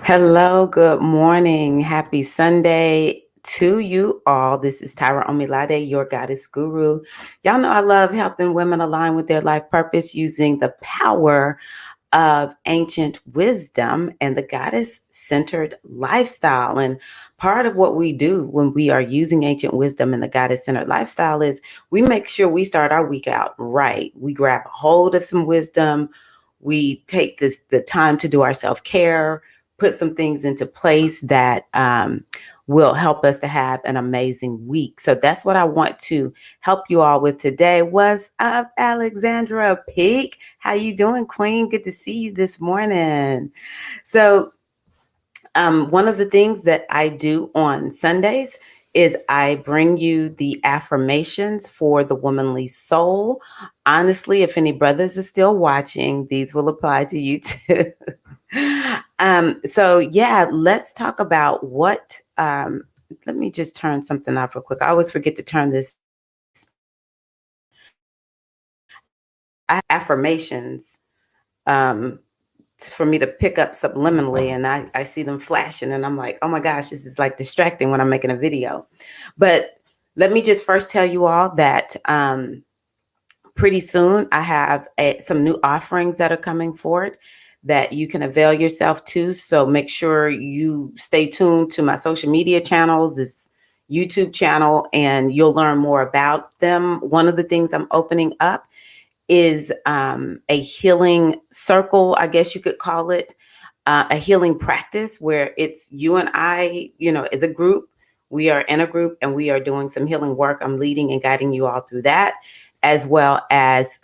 Hello, good morning. Happy Sunday to you all. This is Tyra Omilade, your goddess guru. Y'all know I love helping women align with their life purpose using the power of ancient wisdom and the goddess centered lifestyle. And part of what we do when we are using ancient wisdom and the goddess centered lifestyle is we make sure we start our week out right. We grab a hold of some wisdom. We take the time to do our self-care, put some things into place that will help us to have an amazing week. So that's what I want to help you all with today. What's up, Alexandra Peak? How you doing, Queen? Good to see you this morning. So one of the things that I do on Sundays is I bring you the affirmations for the womanly soul. Honestly, if any brothers are still watching, these will apply to you too. So yeah, let's talk about what, let me just turn something off real quick. I always forget to turn this. I affirmations for me to pick up subliminally, and I see them flashing and I'm like, oh my gosh, this is like distracting when I'm making a video. But let me just first tell you all that pretty soon I have some new offerings that are coming forward that you can avail yourself to. So make sure you stay tuned to my social media channels, this YouTube channel, and you'll learn more about them. One of the things I'm opening up is a healing circle, I guess you could call it, a healing practice where it's you and I, as a group, we are in a group and we are doing some healing work. I'm leading and guiding you all through that, as well as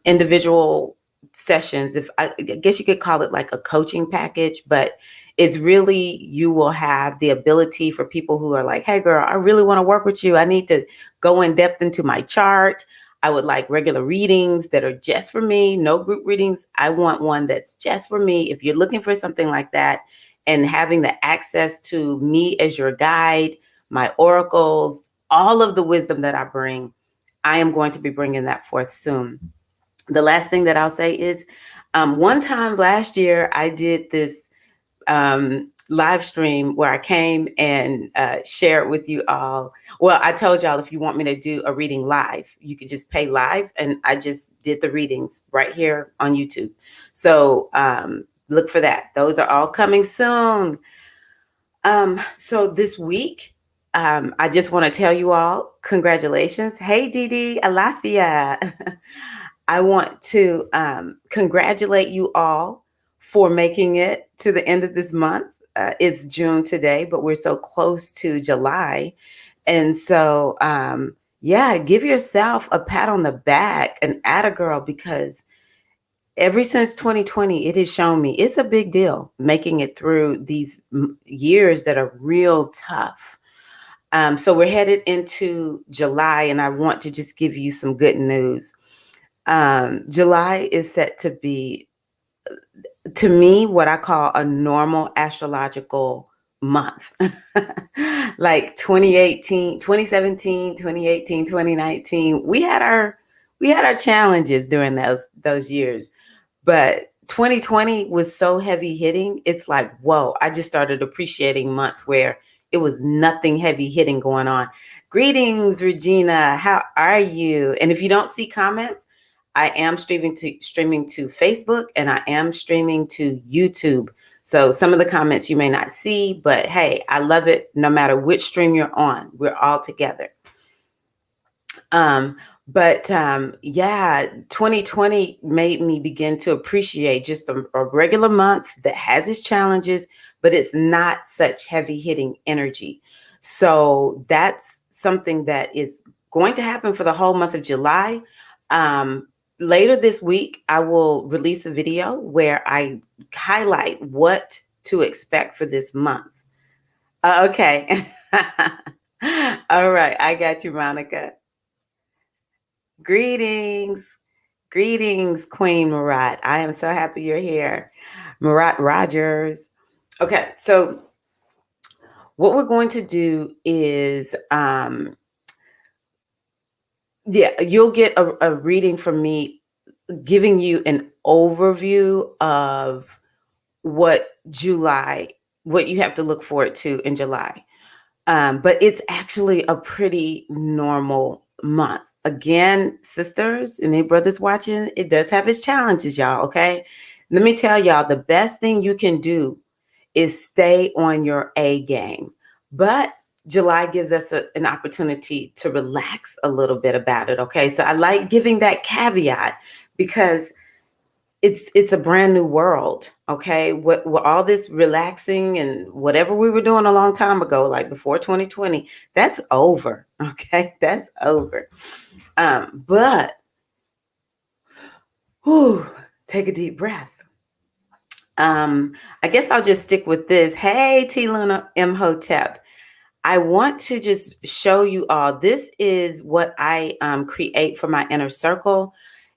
individual sessions. If I guess you could call it like a coaching package, but it's really, you will have the ability for people who are like, hey girl, I really want to work with you. I need to go in depth into my chart. I would like regular readings that are just for me, no group readings. I want one that's just for me. If you're looking for something like that and having the access to me as your guide, my oracles, all of the wisdom that I bring, I am going to be bringing that forth soon. The last thing that I'll say is one time last year, I did this live stream where I came and shared with you all. Well, I told y'all if you want me to do a reading live, you could just pay live. And I just did the readings right here on YouTube. So look for that. Those are all coming soon. So this week, I just want to tell you all, congratulations. Hey, Didi, Alafia. I want to congratulate you all for making it to the end of this month. It's June today, but we're so close to July. And so, yeah, give yourself a pat on the back, an atta girl, because ever since 2020, it has shown me it's a big deal making it through these years that are real tough. So we're headed into July, and I want to just give you some good news. July is set to be, to me, what I call a normal astrological month. Like 2018, 2017, 2018, 2019. We had our challenges during those years. But 2020 was so heavy hitting. It's like, whoa, I just started appreciating months where it was nothing heavy hitting going on. Greetings, Regina. How are you? And if you don't see comments, I am streaming to Facebook, and I am streaming to YouTube. So some of the comments you may not see, but hey, I love it no matter which stream you're on. We're all together. Yeah, 2020 made me begin to appreciate just a regular month that has its challenges, but it's not such heavy hitting energy. So that's something that is going to happen for the whole month of July. Later this week, I will release a video where I highlight what to expect for this month. Okay. All right. I got you, Monica. Greetings. Greetings, Queen Marat. I am so happy you're here. Marat Rogers. Okay. So what we're going to do is, you'll get a reading from me giving you an overview of what July what you have to look forward to in July. But it's actually a pretty normal month. Again, sisters and any brothers watching, it does have its challenges, y'all. Okay. Let me tell y'all, the best thing you can do is stay on your A game. But July gives us an opportunity to relax a little bit about it. Okay. So I like giving that caveat because it's a brand new world. Okay. What all this relaxing and whatever we were doing a long time ago, like before 2020, that's over. Okay. That's over. But whew, take a deep breath. I guess I'll just stick with this. Hey, T Luna Imhotep. I want to just show you all. This is what I create for my inner circle.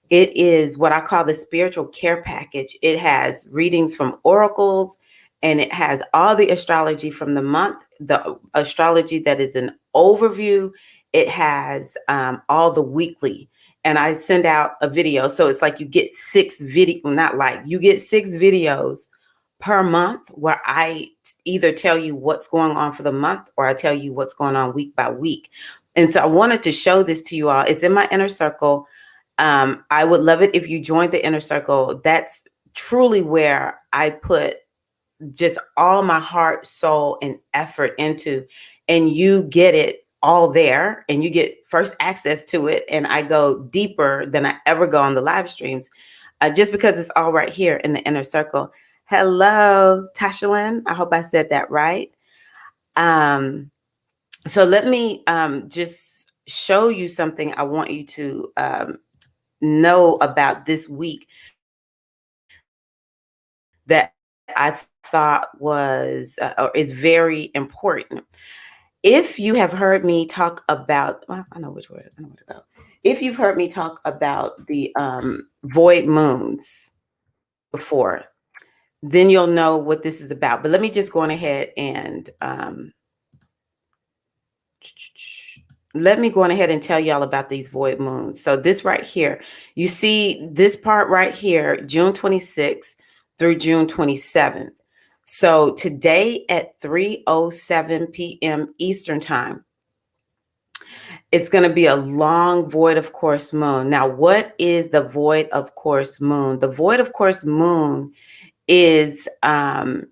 It is what I call the spiritual care package. It has readings from oracles, and it has all the astrology from the month, the astrology that is an overview. It has all the weekly, and I send out a video. So it's like you get 6 video, not like you get 6 videos per month where I either tell you what's going on for the month or I tell you what's going on week by week. And so I wanted to show this to you all. It's in my inner circle. I would love it if you joined the inner circle. That's truly where I put just all my heart, soul, and effort into, and you get it all there, and you get first access to it. And I go deeper than I ever go on the live streams, just because it's all right here in the inner circle. Hello, Tashalyn. I hope I said that right. So let me just show you something I want you to know about this week that I thought was or is very important. If you have heard me talk about, well, I know which word, I know where to go. If you've heard me talk about the void moons before, then you'll know what this is about. But let me just go on ahead and tell y'all about these void moons. So this right here, you see this part right here, June 26th through June 27th. So today at 3:07 p.m. Eastern time, it's going to be a long void of course moon. Now, what is the void of course moon? The void of course moon is when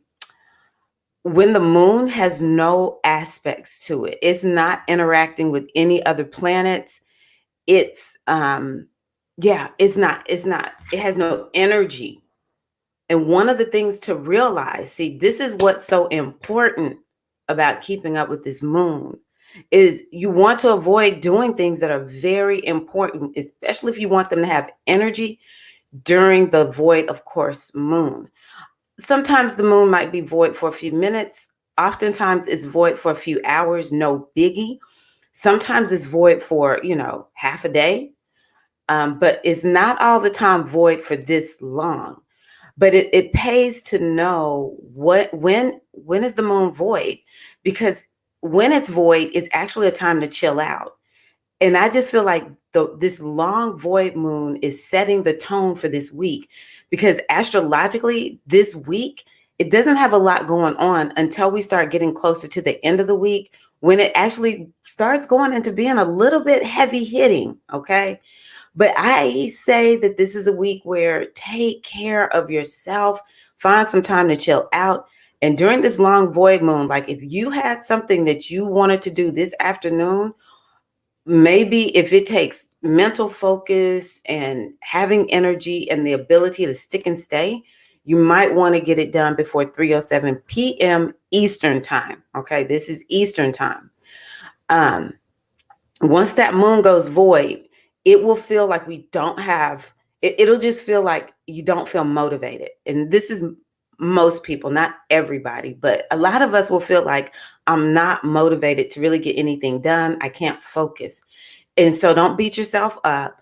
the moon has no aspects to it. It's not interacting with any other planets. It's it's not, it has no energy. And one of the things to realize, see, this is what's so important about keeping up with this moon, is you want to avoid doing things that are very important, especially if you want them to have energy during the void of course moon. Sometimes the moon might be void for a few minutes. Oftentimes it's void for a few hours, no biggie. Sometimes it's void for, half a day. But it's not all the time void for this long. But it pays to know when is the moon void, because when it's void, it's actually a time to chill out. And I just feel like this long void moon is setting the tone for this week, because astrologically, this week, it doesn't have a lot going on until we start getting closer to the end of the week, when it actually starts going into being a little bit heavy hitting. Okay. But I say that this is a week where take care of yourself, find some time to chill out. And during this long void moon, like if you had something that you wanted to do this afternoon, maybe if it takes mental focus and having energy and the ability to stick and stay, you might want to get it done before 3:07 p.m. Eastern time. Okay, this is Eastern time. Once that moon goes void, it will feel like we don't have, it'll just feel like you don't feel motivated. And this is most people, not everybody, but a lot of us will feel like I'm not motivated to really get anything done. I can't focus. And so don't beat yourself up.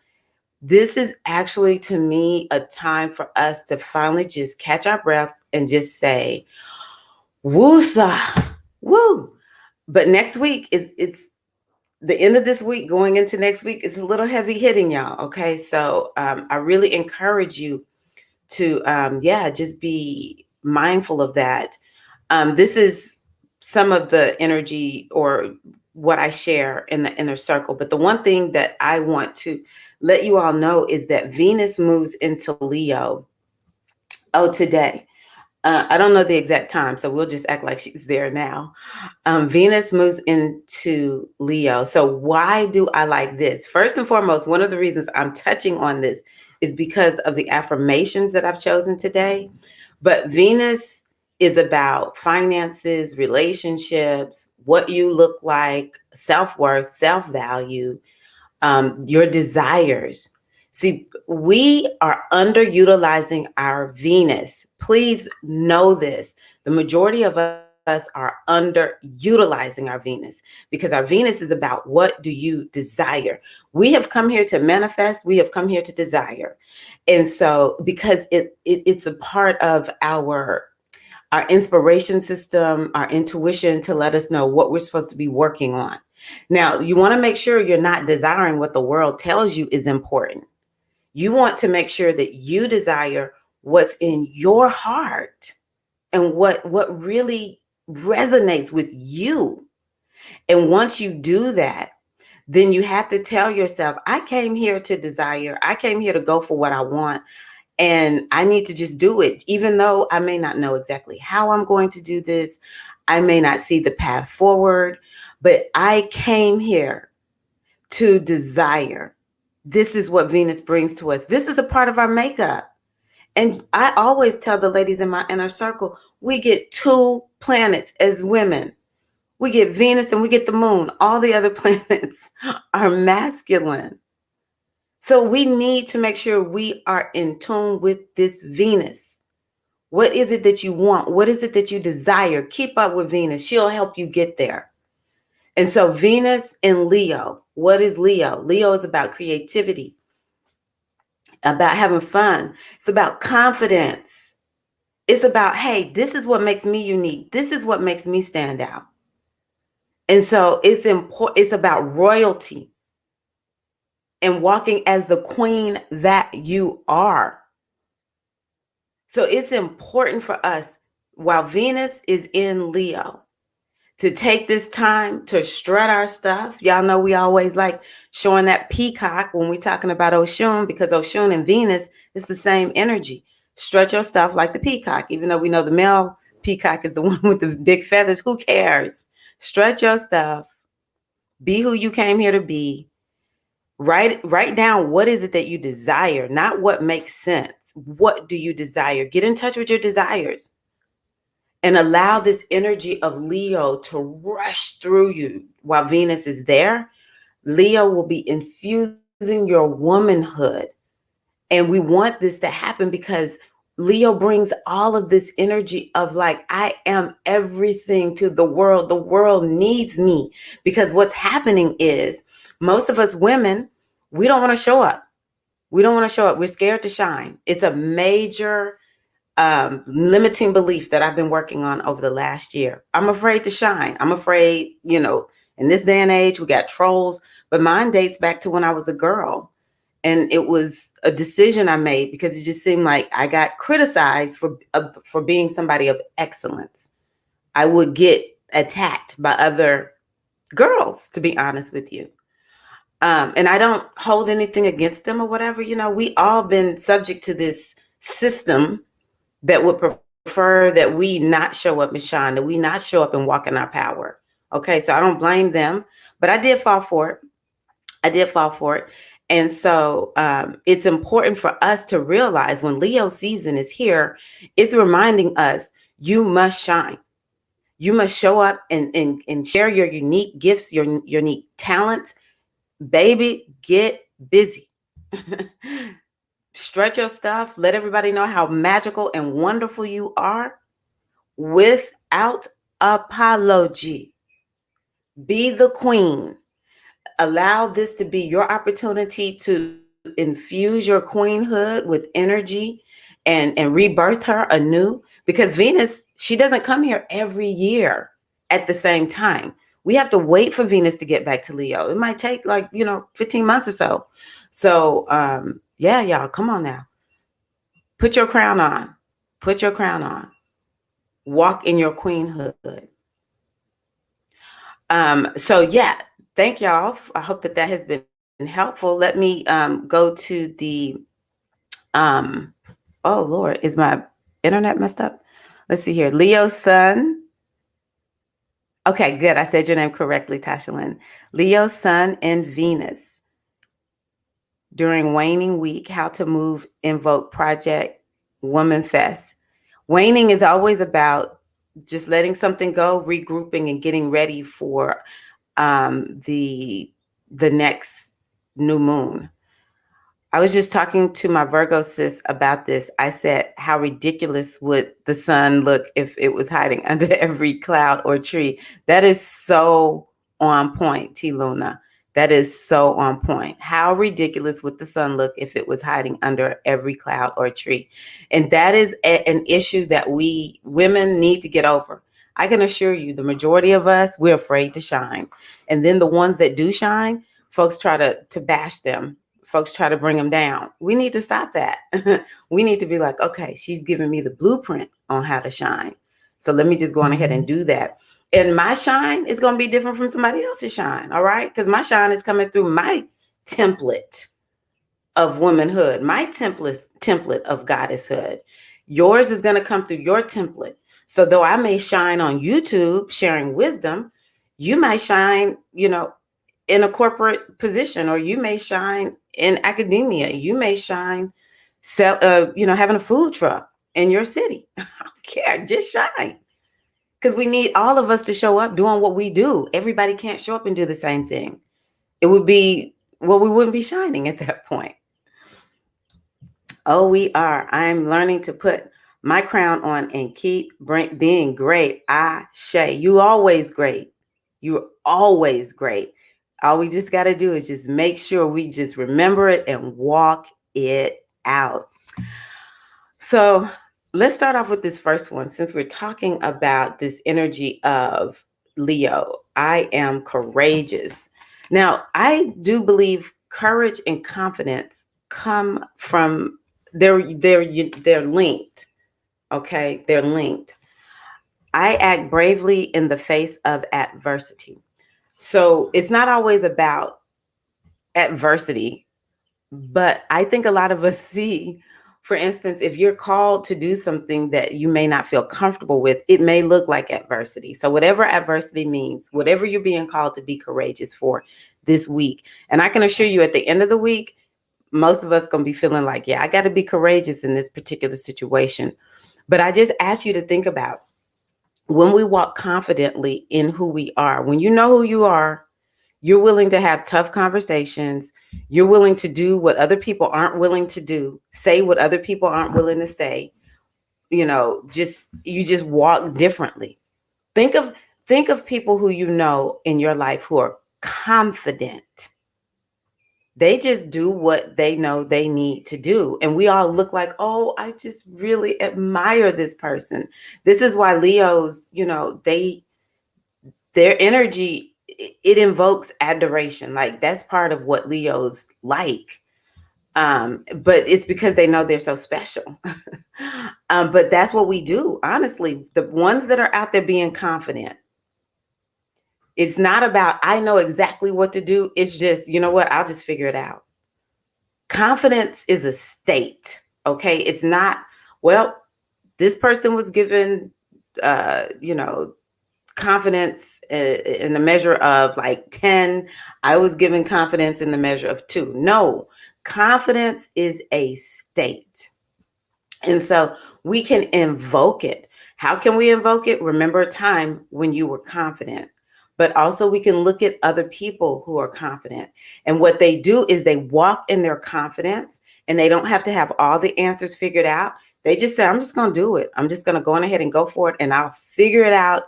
This is actually, to me, a time for us to finally just catch our breath and just say, woo-sa, woo. But next week it's the end of this week going into next week is a little heavy hitting, y'all. Okay. So I really encourage you to, just be mindful of that. This is some of the energy or what I share in the inner circle. But the one thing that I want to let you all know is that Venus moves into Leo. Oh, today. I don't know the exact time, so we'll just act like she's there now. Venus moves into Leo. So why do I like this? First and foremost, one of the reasons I'm touching on this is because of the affirmations that I've chosen today. But Venus is about finances, relationships, what you look like, self-worth, self-value, your desires. See, we are underutilizing our Venus. Please know this. The majority of us are underutilizing our Venus because our Venus is about what do you desire. We have come here to manifest. We have come here to desire. And so because it's a part of our inspiration system, our intuition to let us know what we're supposed to be working on. Now, you want to make sure you're not desiring what the world tells you is important. You want to make sure that you desire what's in your heart and what really resonates with you. And once you do that, then you have to tell yourself, I came here to desire. I came here to go for what I want. And I need to just do it, even though I may not know exactly how I'm going to do this. I may not see the path forward, but I came here to desire. This is what Venus brings to us. This is a part of our makeup. And I always tell the ladies in my inner circle, we get two planets as women. We get Venus and we get the moon. All the other planets are masculine. So we need to make sure we are in tune with this Venus. What is it that you want? What is it that you desire? Keep up with Venus. She'll help you get there. And so Venus in Leo. What is Leo? Leo is about creativity, about having fun. It's about confidence. It's about, hey, this is what makes me unique. This is what makes me stand out. And so it's important. It's about royalty and walking as the queen that you are. So it's important for us, while Venus is in Leo, to take this time to strut our stuff. Y'all know we always like showing that peacock when we're talking about Oshun, because Oshun and Venus is the same energy. Strut your stuff like the peacock, even though we know the male peacock is the one with the big feathers. Who cares? Strut your stuff. Be who you came here to be. Write down what is it that you desire, not what makes sense. What do you desire? Get in touch with your desires and allow this energy of Leo to rush through you while Venus is there. Leo will be infusing your womanhood. And we want this to happen because Leo brings all of this energy of like, I am everything to the world. The world needs me, because what's happening is most of us women, we don't want to show up. We don't want to show up. We're scared to shine. It's a major limiting belief that I've been working on over the last year. I'm afraid to shine. I'm afraid, in this day and age, we got trolls, but mine dates back to when I was a girl. And it was a decision I made because it just seemed like I got criticized for being somebody of excellence. I would get attacked by other girls, to be honest with you. And I don't hold anything against them or whatever. We all been subject to this system that would prefer that we not show up and shine, that we not show up and walk in our power. Okay, so I don't blame them, but I did fall for it. And so it's important for us to realize when Leo season is here, it's reminding us you must shine. You must show up and share your unique gifts, your unique talents. Baby, get busy. Stretch your stuff. Let everybody know how magical and wonderful you are without apology. Be the queen. Allow this to be your opportunity to infuse your queenhood with energy and rebirth her anew, because Venus, she doesn't come here every year at the same time. We have to wait for Venus to get back to Leo. It might take 15 months or so. So yeah, y'all, come on now. Put your crown on. Put your crown on. walk in your queenhood. So yeah, thank y'all. I hope that that has been helpful. Let me go to the um oh Lord, is my internet messed up? Let's see here. Leo sun. Okay, good. I said your name correctly, Tasha Lynn. Leo sun and Venus during waning week, how to move, invoke project, woman fest. Waning is always about just letting something go, regrouping, and getting ready for the next new moon. I was just talking to my Virgo sis about this. I said, how ridiculous would the sun look if it was hiding under every cloud or tree? That is so on point, T Luna. That is so on point. How ridiculous would the sun look if it was hiding under every cloud or tree? And that is an issue that we women need to get over. I can assure you, the majority of us, we're afraid to shine. And then the ones that do shine, folks try to bash them. Folks try to bring them down. We need to stop that. We need to be like, okay, she's giving me the blueprint on how to shine. So let me just go on ahead and do that. And my shine is going to be different from somebody else's shine. All right. Because my shine is coming through my template of womanhood, my template of goddesshood. Yours is going to come through your template. So though I may shine on YouTube sharing wisdom, you might shine, in a corporate position, or you may shine in academia. You may shine, having a food truck in your city. I don't care. Just shine. Because we need all of us to show up doing what we do. Everybody can't show up and do the same thing. It would be, well, we wouldn't be shining at that point. Oh, we are. I'm learning to put my crown on and keep being great. Shay, you always great. You're always great. All we just got to do is just make sure we just remember it and walk it out. So let's start off with this first one. Since we're talking about this energy of Leo, I am courageous. Now, I do believe courage and confidence come from they're linked. Okay, they're linked. I act bravely in the face of adversity. So it's not always about adversity, but I think a lot of us see, for instance, if you're called to do something that you may not feel comfortable with, it may look like adversity. So whatever adversity means, whatever you're being called to be courageous for this week. And I can assure you at the end of the week, most of us going to be feeling like, yeah, I got to be courageous in this particular situation. But I just ask you to think about when we walk confidently in who we are, when you know who you are, you're willing to have tough conversations. You're willing to do what other people aren't willing to do, say what other people aren't willing to say. You just walk differently. Think of people who you know in your life who are confident. They just do what they know they need to do. And we all look like, oh, I just really admire this person. This is why Leos, their energy, it invokes adoration. Like that's part of what Leos like. But it's because they know they're so special. But that's what we do. Honestly, the ones that are out there being confident, it's not about, I know exactly what to do. It's just, you know what? I'll just figure it out. Confidence is a state. Okay. It's not, well, this person was given, confidence in the measure of like 10. I was given confidence in the measure of 2. No, confidence is a state. And so we can invoke it. How can we invoke it? Remember a time when you were confident. But also we can look at other people who are confident. And what they do is they walk in their confidence, and they don't have to have all the answers figured out. They just say, I'm just going to do it. I'm just going to go on ahead and go for it. And I'll figure it out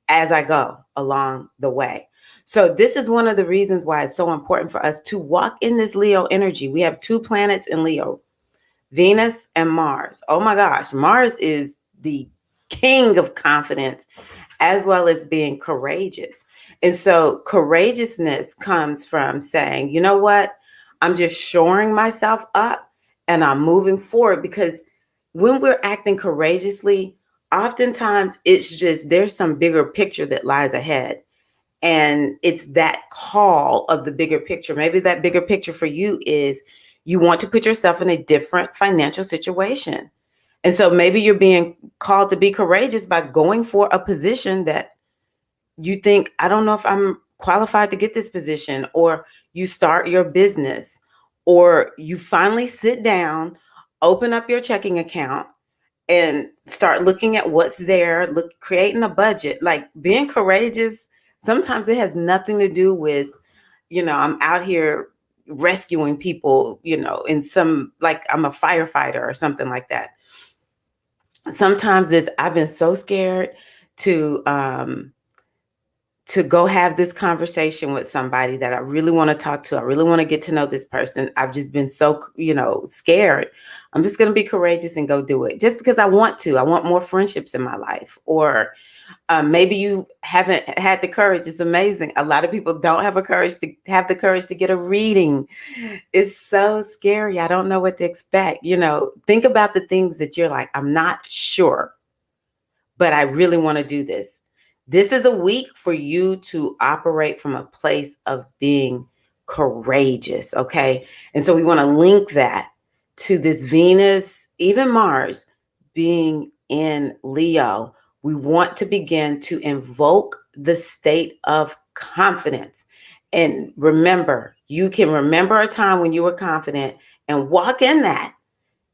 as I go along the way. So this is one of the reasons why it's so important for us to walk in this Leo energy. We have 2 planets in Leo, Venus and Mars. Oh my gosh, Mars is the king of confidence as well as being courageous. And so courageousness comes from saying, you know what? I'm just shoring myself up and I'm moving forward, because when we're acting courageously, oftentimes it's just there's some bigger picture that lies ahead. And it's that call of the bigger picture. Maybe that bigger picture for you is you want to put yourself in a different financial situation. And so maybe you're being called to be courageous by going for a position that you think, I don't know if I'm qualified to get this position, or you start your business, or you finally sit down, open up your checking account, and start looking at what's there, creating a budget. Like, being courageous, sometimes it has nothing to do with, I'm out here rescuing people, in some, like I'm a firefighter or something like that. Sometimes it's, I've been so scared to go have this conversation with somebody that I really want to talk to. I really want to get to know this person. I've just been so, scared. I'm just going to be courageous and go do it just because I want to. I want more friendships in my life. Or maybe you haven't had the courage. It's amazing. A lot of people don't have the courage to get a reading. It's so scary. I don't know what to expect. Think about the things that you're like, I'm not sure, but I really want to do this. This is a week for you to operate from a place of being courageous, okay? And so we want to link that to this Venus, even Mars being in Leo. We want to begin to invoke the state of confidence. And remember, you can remember a time when you were confident and walk in that.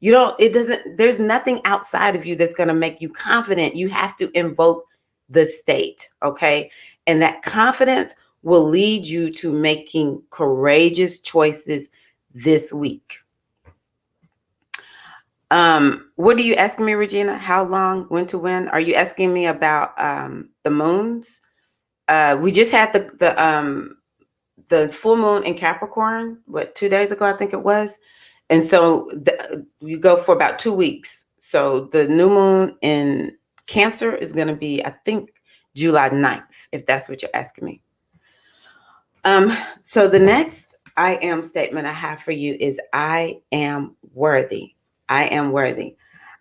There's nothing outside of you that's going to make you confident. You have to invoke the state, okay? And that confidence will lead you to making courageous choices this week. What are you asking me, Regina? How long, when to when? Are you asking me about the moons? We just had the full moon in Capricorn, 2 days ago, I think it was. And so you go for about 2 weeks. So the new moon in Cancer is going to be, I think, July 9th, if that's what you're asking me. So the next I am statement I have for you is, I am worthy. I am worthy.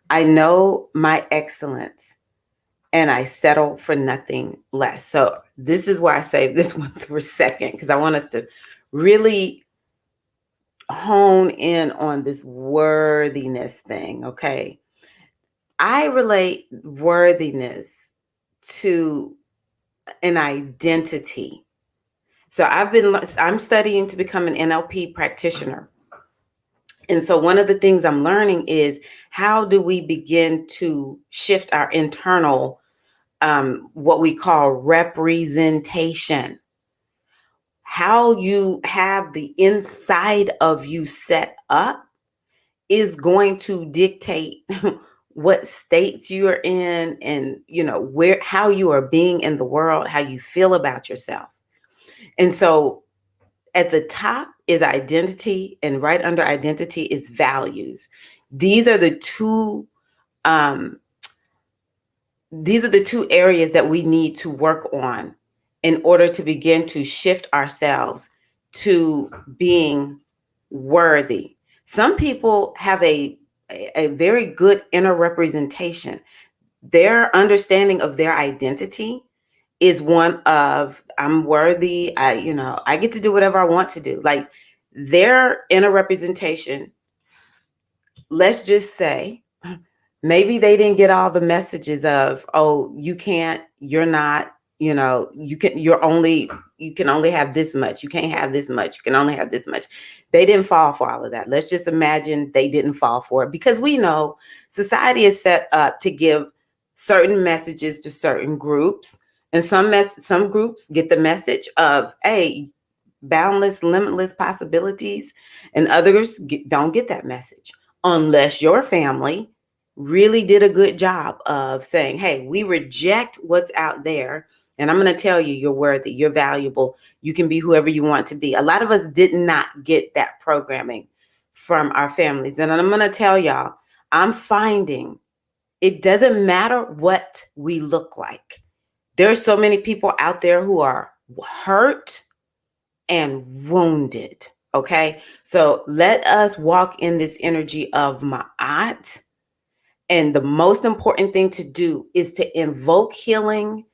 I know my excellence, and I settle for nothing less. So this is why I saved this one for a second, because I want us to really hone in on this worthiness thing, okay? I relate worthiness to an identity. So I'm studying to become an NLP practitioner. And so one of the things I'm learning is, how do we begin to shift our internal, what we call representation? How you have the inside of you set up is going to dictate what states you are in, and how you are being in the world, how you feel about yourself. And so at the top is identity, and right under identity is values. These are the two areas that we need to work on in order to begin to shift ourselves to being worthy. Some people have a very good inner representation. Their understanding of their identity is one of, I'm worthy. I get to do whatever I want to do. Like, their inner representation, let's just say, maybe they didn't get all the messages of, oh, you can't, you're not, you can only have this much. You can't have this much. You can only have this much. They didn't fall for all of that. Let's just imagine they didn't fall for it, because we know society is set up to give certain messages to certain groups. And some groups get the message of, hey, boundless, limitless possibilities, and others don't get that message, unless your family really did a good job of saying, hey, we reject what's out there, and I'm going to tell you, you're worthy, you're valuable, you can be whoever you want to be. A lot of us did not get that programming from our families. And I'm going to tell y'all, I'm finding it doesn't matter what we look like. There's so many people out there who are hurt and wounded. Okay. So let us walk in this energy of Ma'at And the most important thing to do is to invoke healing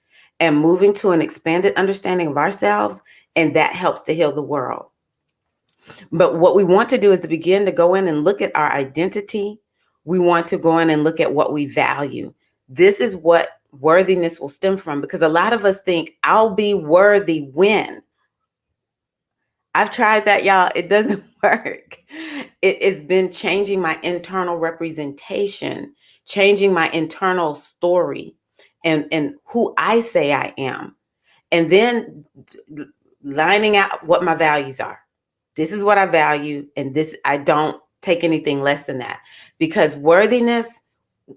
and moving to an expanded understanding of ourselves. And that helps to heal the world. But what we want to do is to begin to go in and look at our identity. We want to go in and look at what we value. This is what worthiness will stem from, because a lot of us think, I'll be worthy when. I've tried that, y'all. It doesn't work. It's been changing my internal representation, changing my internal story, and who I say I am. And then lining out what my values are. This is what I value, and this, I don't take anything less than that. Because worthiness,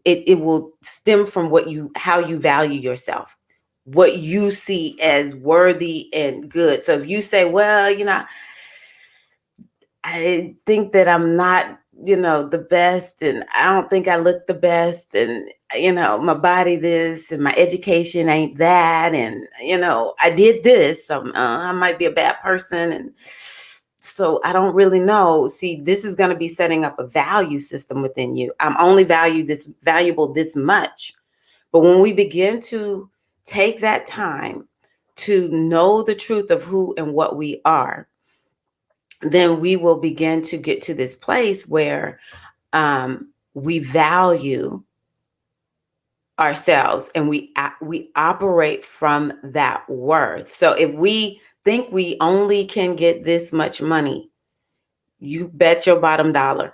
it will stem from how you value yourself, what you see as worthy and good. So if you say, well, I think that I'm not, the best, and I don't think I look the best, and my body this, and my education ain't that, and I did this, so I might be a bad person, and so I don't really know. See, this is going to be setting up a value system within you. I'm only valuable this much. But when we begin to take that time to know the truth of who and what we are, then we will begin to get to this place where we value ourselves, and we operate from that worth. So if we think we only can get this much money, you bet your bottom dollar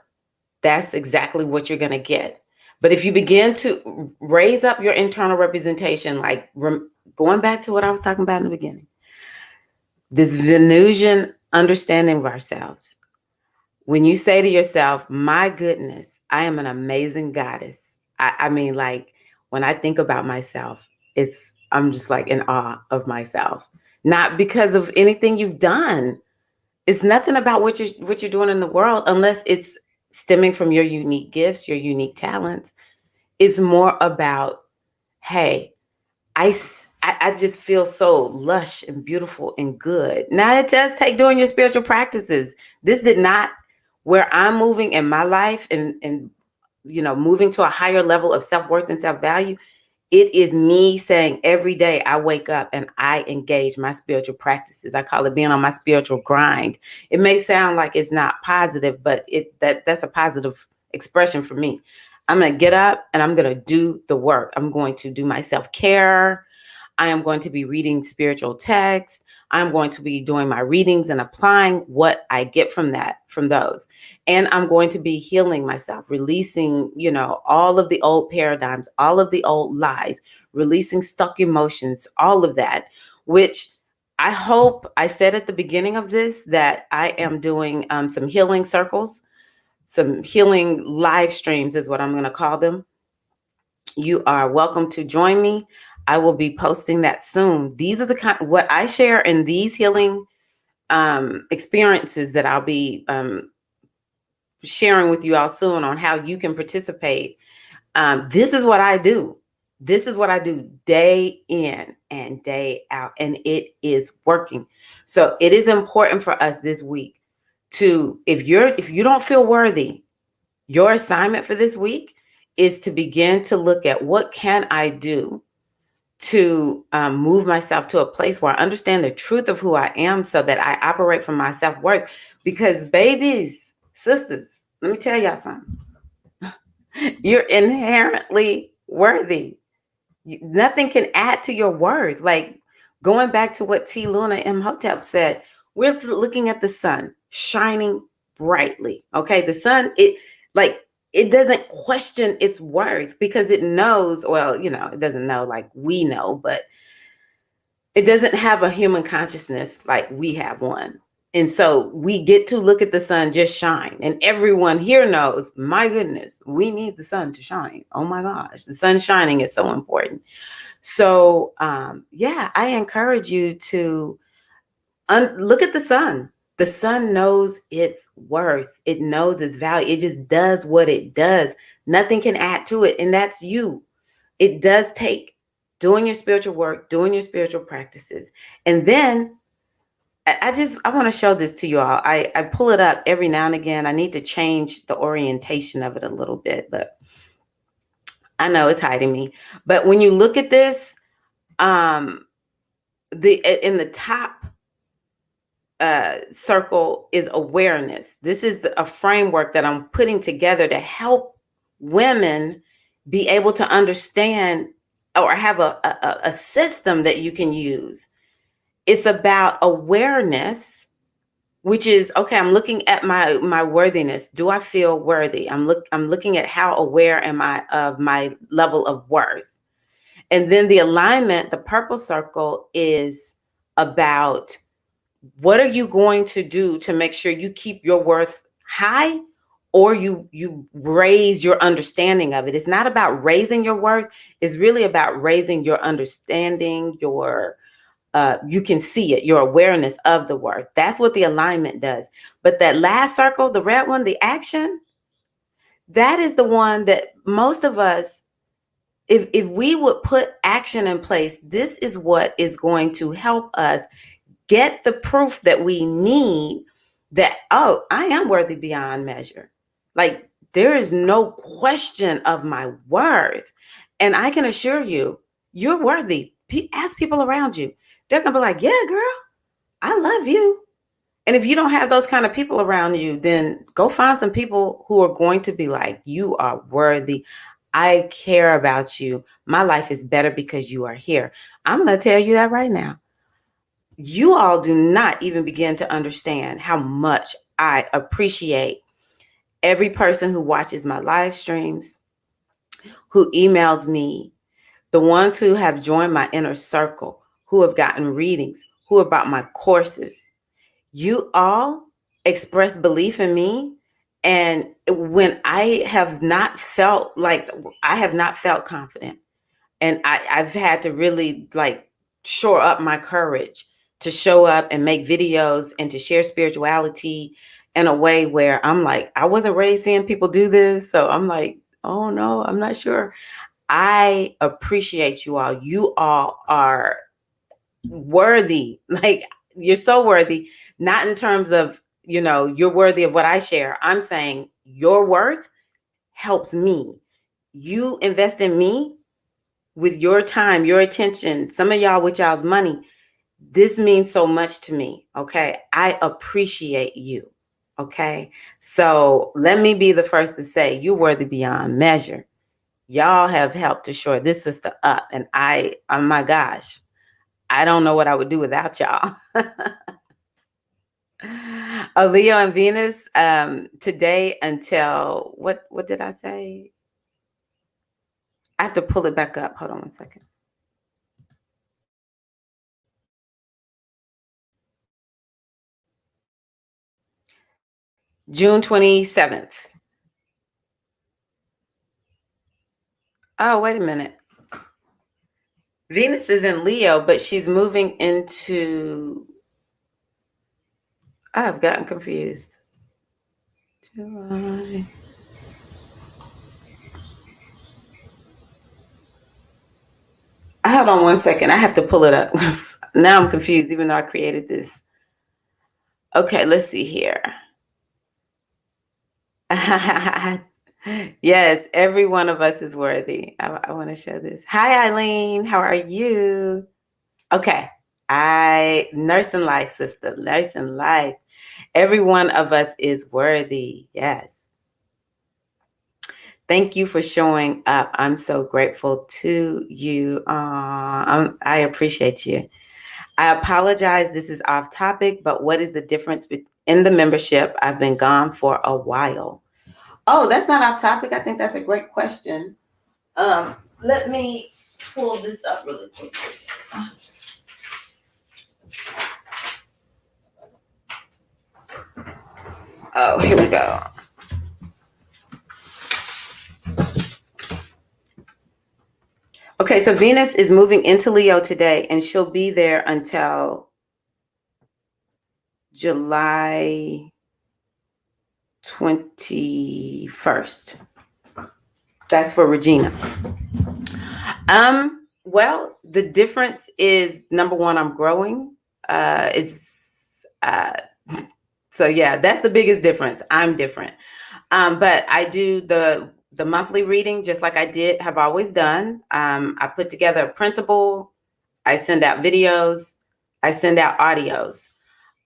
that's exactly what you're going to get. But if you begin to raise up your internal representation, like going back to what I was talking about in the beginning, this Venusian understanding of ourselves. When you say to yourself, my goodness, I am an amazing goddess. I mean, like, when I think about myself, I'm just like in awe of myself. Not because of anything you've done. It's nothing about what you're doing in the world, unless it's stemming from your unique gifts, your unique talents. It's more about, hey, I just feel so lush and beautiful and good. Now, it does take doing your spiritual practices. This did not, where I'm moving in my life, and moving to a higher level of self-worth and self-value. It is me saying every day I wake up and I engage my spiritual practices. I call it being on my spiritual grind. It may sound like it's not positive, but that's a positive expression for me. I'm going to get up and I'm going to do the work. I'm going to do my self-care. I am going to be reading spiritual texts. I'm going to be doing my readings and applying what I get from those. And I'm going to be healing myself, releasing, all of the old paradigms, all of the old lies, releasing stuck emotions, all of that, which I hope I said at the beginning of this, that I am doing some healing circles, some healing live streams is what I'm going to call them. You are welcome to join me. I will be posting that soon. These are what I share in these healing experiences that I'll be sharing with you all soon on how you can participate. This is what I do. This is what I do day in and day out, and it is working. So it is important for us this week to, if you don't feel worthy, your assignment for this week is to begin to look at, what can I do to move myself to a place where I understand the truth of who I am, so that I operate from my self-worth. Because babies, sisters, let me tell y'all something. You're inherently worthy. Nothing can add to your worth. Like, going back to what T. Luna Imhotep said, we're looking at the sun shining brightly. Okay, the sun, it doesn't question its worth, because it knows, well, it doesn't know like we know, but it doesn't have a human consciousness like we have one. And so we get to look at the sun just shine. And everyone here knows, my goodness, we need the sun to shine. Oh my gosh, the sun shining is so important. So I encourage you to look at the sun. The sun knows its worth. It knows its value. It just does what it does. Nothing can add to it. And that's you. It does take doing your spiritual work, doing your spiritual practices. And then I want to show this to you all. I pull it up every now and again. I need to change the orientation of it a little bit, but I know it's hiding me. But when you look at this, in the top circle is awareness. This is a framework that I'm putting together to help women be able to understand or have a system that you can use. It's about awareness, which is, okay, I'm looking at my worthiness. Do I feel worthy? I'm looking at how aware am I of my level of worth. And then the alignment, the purple circle, is about what are you going to do to make sure you keep your worth high, or you raise your understanding of it. It's not about raising your worth. It's really about raising your understanding, your you can see it, your awareness of the worth. That's what the alignment does. But that last circle, the red one, the action, that is the one that most of us, if we would put action in place, this is what is going to help us get the proof that we need that, oh, I am worthy beyond measure. Like, there is no question of my worth. And I can assure you, you're worthy. Ask people around you. They're going to be like, yeah, girl, I love you. And if you don't have those kind of people around you, then go find some people who are going to be like, you are worthy. I care about you. My life is better because you are here. I'm going to tell you that right now. You all do not even begin to understand how much I appreciate every person who watches my live streams, who emails me, the ones who have joined my inner circle, who have gotten readings, who have bought my courses. You all express belief in me. And when I have not felt confident, and I've had to really like shore up my courage to show up and make videos and to share spirituality in a way where I'm like, I wasn't raised seeing people do this. So I'm like, oh no, I'm not sure. I appreciate you all. You all are worthy. Like, you're so worthy, not in terms of, you're worthy of what I share. I'm saying your worth helps me. You invest in me with your time, your attention, some of y'all with y'all's money. This means so much to me. Okay. I appreciate you. Okay. So let me be the first to say you're worthy beyond measure. Y'all have helped to shore this sister up. And oh my gosh, I don't know what I would do without y'all. Leo and Venus, today until what did I say? I have to pull it back up. Hold on one second. June 27th. Oh, wait a minute. Venus is in Leo, but she's moving into, I've gotten confused. July. Hold on one second. I have to pull it up. Now I'm confused, even though I created this. Okay, let's see here. Yes, every one of us is worthy. I want to show this. Hi, Eileen. How are you? Okay. Nurse in life, sister. Nurse in life. Every one of us is worthy. Yes. Thank you for showing up. I'm so grateful to you. I appreciate you. I apologize. This is off topic, but what is the difference in the membership? I've been gone for a while. Oh, that's not off topic. I think that's a great question. Let me pull this up really quick. Oh, here we go. Okay, so Venus is moving into Leo today, and she'll be there until July 21st. That's for Regina. Well, the difference is, number one, I'm growing. So yeah, that's the biggest difference. I'm different. But I do the monthly reading, just like I have always done. I put together a printable. I send out videos. I send out audios.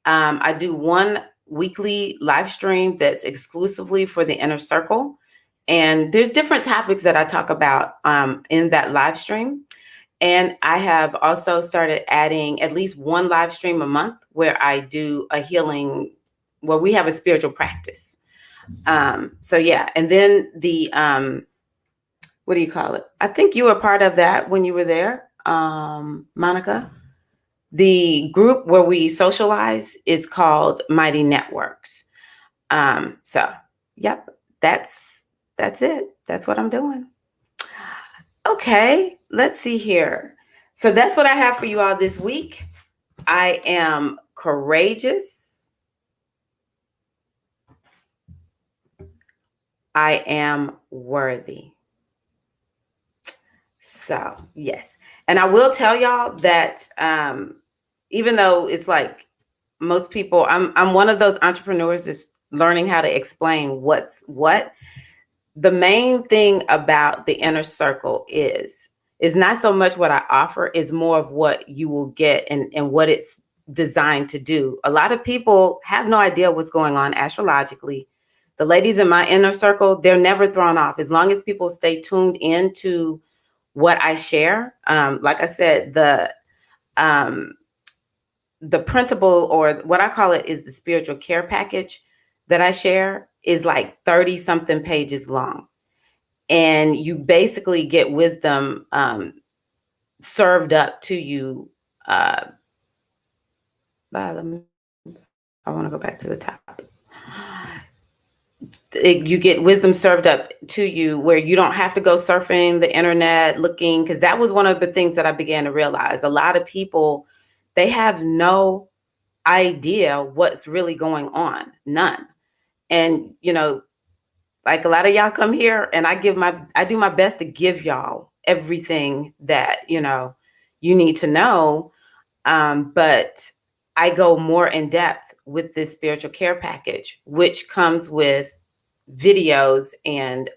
I do one weekly live stream that's exclusively for the inner circle. And there's different topics that I talk about in that live stream. And I have also started adding at least one live stream a month where I do a healing, where we have a spiritual practice. So yeah, and then the what do you call it? I think you were part of that when you were there, Monica. The group where we socialize is called Mighty Networks. So yep, that's it. That's what I'm doing. Okay, let's see here. So that's what I have for you all this week. I am courageous. I am worthy. So, yes. And I will tell y'all that even though it's like most people, I'm one of those entrepreneurs that's learning how to explain what's what. The main thing about the inner circle is not so much what I offer, is more of what you will get and what it's designed to do. A lot of people have no idea what's going on astrologically. The ladies in my inner circle, they're never thrown off as long as people stay tuned into what I share. Like I said, the printable, or what I call it, is the spiritual care package that I share, is like 30 something pages long. And you basically get wisdom served up to you. I want to go back to the top. You get wisdom served up to you where you don't have to go surfing the internet looking, because that was one of the things that I began to realize. A lot of people, they have no idea what's really going on. None. And, like a lot of y'all come here and I do my best to give y'all everything that, you need to know. But I go more in depth with this spiritual care package, which comes with videos and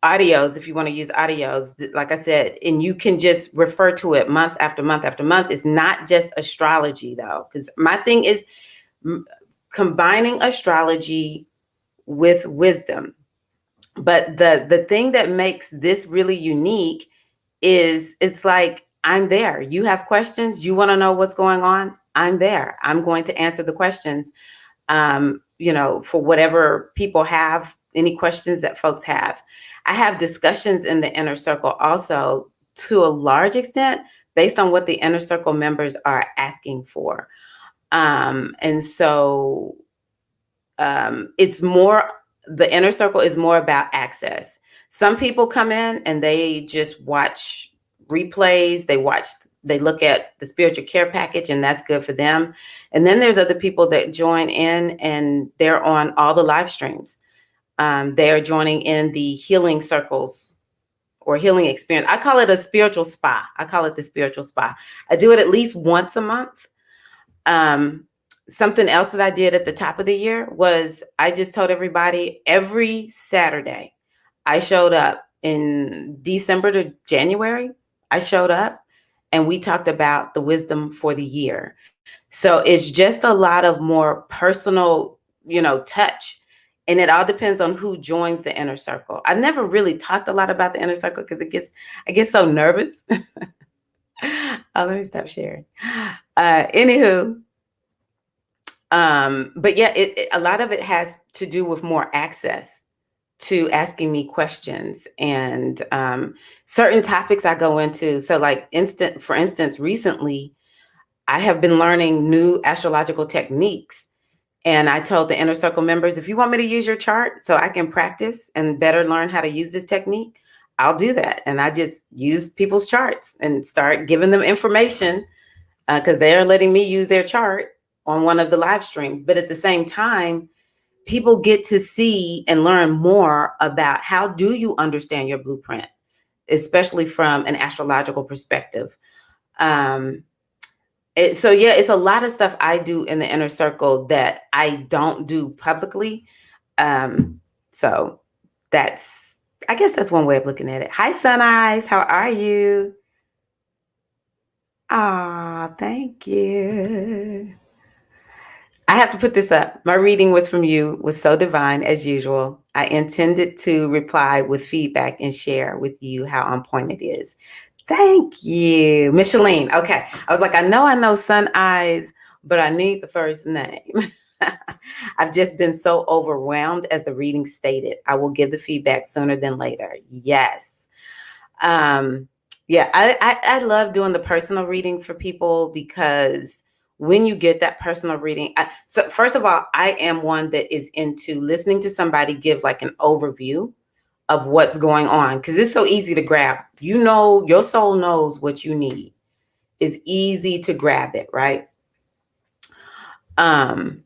audios, if you want to use audios, like I said, and you can just refer to it month after month after month. It's not just astrology though, because my thing is combining astrology with wisdom. But the thing that makes this really unique is it's like, I'm there. You have questions, you want to know what's going on, I'm there. I'm going to answer the questions. For whatever people have, any questions that folks have. I have discussions in the inner circle also, to a large extent, based on what the inner circle members are asking for. And so it's more, the inner circle is more about access. Some people come in and they just watch replays, they look at the spiritual care package, and that's good for them. And then there's other people that join in and they're on all the live streams. They are joining in the healing circles or healing experience. I call it a spiritual spa. I call it the spiritual spa. I do it at least once a month. Something else that I did at the top of the year was I just told everybody every Saturday I showed up in December to January. I showed up and we talked about the wisdom for the year. So it's just a lot of more personal, touch. And it all depends on who joins the inner circle. I never really talked a lot about the inner circle because I get so nervous. Let me stop sharing. Anywho, but yeah, a lot of it has to do with more access to asking me questions and certain topics I go into. So like for instance, recently, I have been learning new astrological techniques. And I told the inner circle members, if you want me to use your chart so I can practice and better learn how to use this technique, I'll do that. And I just use people's charts and start giving them information because they are letting me use their chart on one of the live streams. But at the same time, people get to see and learn more about how do you understand your blueprint, especially from an astrological perspective. So yeah, it's a lot of stuff I do in the inner circle that I don't do publicly. So that's, I guess that's one way of looking at it. Hi, Sun Eyes. How are you? Ah, thank you. I have to put this up. My reading was from you, was so divine as usual. I intended to reply with feedback and share with you how on point it is. Thank you. Micheline. Okay. I was like, I know Sun Eyes, but I need the first name. I've just been so overwhelmed as the reading stated. I will give the feedback sooner than later. Yes. Um, yeah, I love doing the personal readings for people because when you get that personal reading, so first of all, I am one that is into listening to somebody give like an overview of what's going on because it's so easy to grab. You know, your soul knows what you need. It's easy to grab it, right? Um,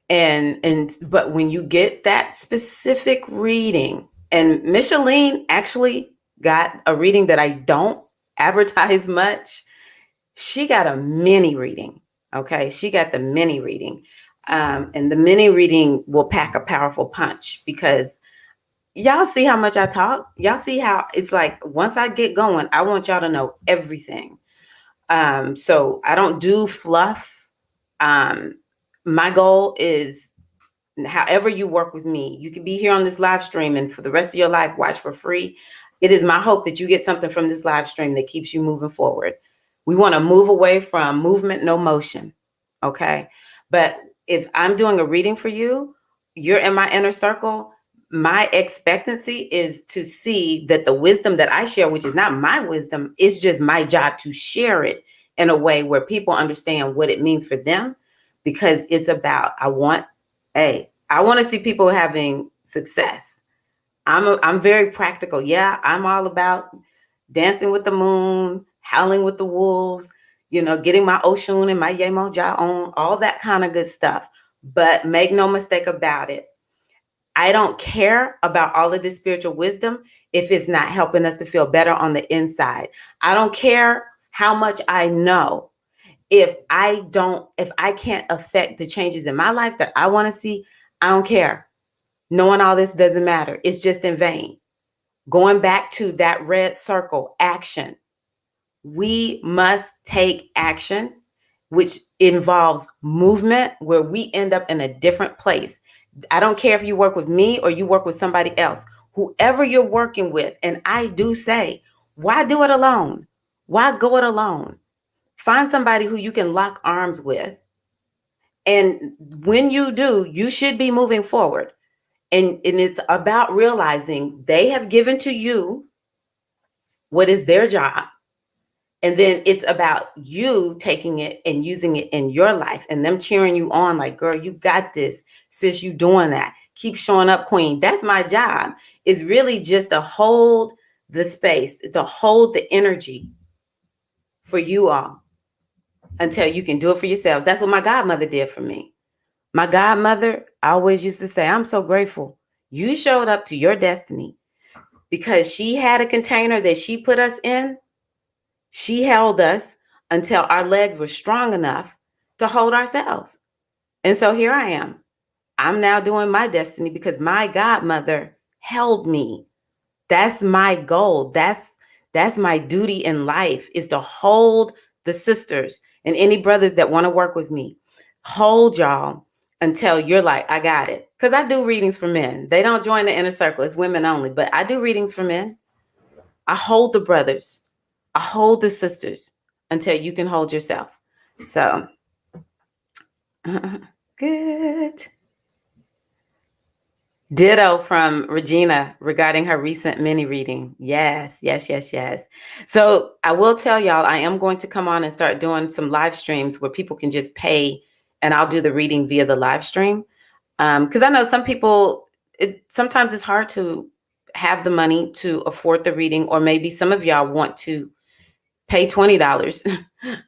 but when you get that specific reading, and Micheline actually got a reading that I don't advertise much. She got a mini reading. Okay, she got the mini reading. And the mini reading will pack a powerful punch because y'all see how much I talk. Y'all see how it's like once I get going, I want y'all to know everything. So I don't do fluff. My goal is however you work with me, you can be here on this live stream and for the rest of your life, watch for free. It is my hope that you get something from this live stream that keeps you moving forward. We want to move away from movement, no motion. Okay. But if I'm doing a reading for you, you're in my inner circle. My expectancy is to see that the wisdom that I share, which is not my wisdom, is just my job to share it in a way where people understand what it means for them. Because it's about, I want to see people having success. I'm very practical. Yeah, I'm all about dancing with the moon, howling with the wolves, getting my Oshun and my Yemoja on, all that kind of good stuff. But make no mistake about it. I don't care about all of this spiritual wisdom if it's not helping us to feel better on the inside. I don't care how much I know. If I can't affect the changes in my life that I want to see, I don't care. Knowing all this doesn't matter. It's just in vain. Going back to that red circle, action. We must take action, which involves movement where we end up in a different place. I don't care if you work with me or you work with somebody else, whoever you're working with. And I do say, why do it alone? Why go it alone? Find somebody who you can lock arms with. And when you do, you should be moving forward. And it's about realizing they have given to you what is their job. And then it's about you taking it and using it in your life and them cheering you on like, girl, you got this. Sis, you doing that. Keep showing up, queen. That's my job. It's really just to hold the space, to hold the energy for you all until you can do it for yourselves. That's what my godmother did for me. My godmother always used to say, I'm so grateful you showed up to your destiny because she had a container that she put us in. She held us until our legs were strong enough to hold ourselves. And so here I am. I'm now doing my destiny because my godmother held me. That's my goal. That's my duty in life, is to hold the sisters and any brothers that want to work with me. Hold y'all until you're like, I got it. Because I do readings for men. They don't join the inner circle. It's women only. But I do readings for men. I hold the brothers. I hold the sisters until you can hold yourself. So, good. Ditto from Regina regarding her recent mini reading. Yes, yes, yes, yes. So I will tell y'all, I am going to come on and start doing some live streams where people can just pay and I'll do the reading via the live stream. Because I know some people, sometimes it's hard to have the money to afford the reading, or maybe some of y'all want to pay $20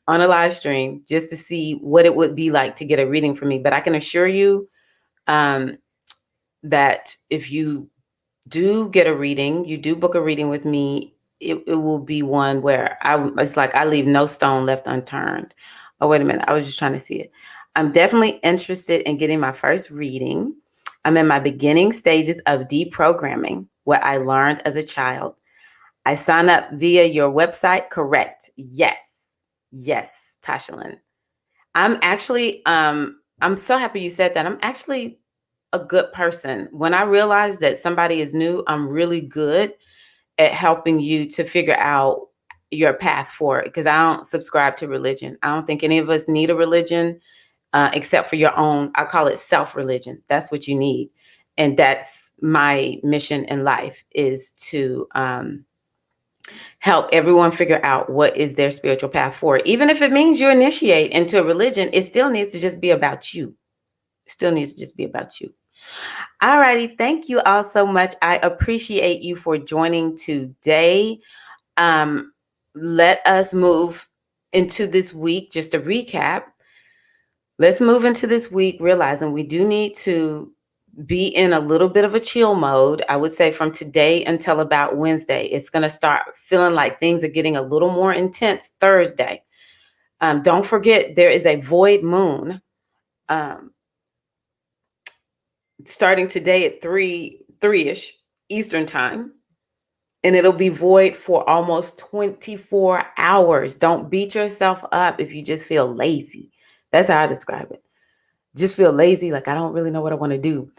on a live stream just to see what it would be like to get a reading from me. But I can assure you, that if you do get a reading, you do book a reading with me, it will be one where it's like I leave no stone left unturned. Oh, wait a minute. I was just trying to see it. I'm definitely interested in getting my first reading. I'm in my beginning stages of deprogramming what I learned as a child. I sign up via your website, correct? Yes. Yes, Tashalyn. I'm actually, I'm so happy you said that. I'm actually a good person. When I realize that somebody is new, I'm really good at helping you to figure out your path forward, because I don't subscribe to religion. I don't think any of us need a religion except for your own. I call it self-religion. That's what you need. And that's my mission in life, is to help everyone figure out what is their spiritual path forward. Even if it means you initiate into a religion, it still needs to just be about you. It still needs to just be about you. All righty. Thank you all so much. I appreciate you for joining today. Let us move into this week. Just to recap, let's move into this week realizing we do need to be in a little bit of a chill mode. I would say from today until about Wednesday. It's going to start feeling like things are getting a little more intense Thursday. Don't forget, there is a void moon starting today at 3-ish Eastern time. And it'll be void for almost 24 hours. Don't beat yourself up if you just feel lazy. That's how I describe it. Just feel lazy, like I don't really know what I want to do.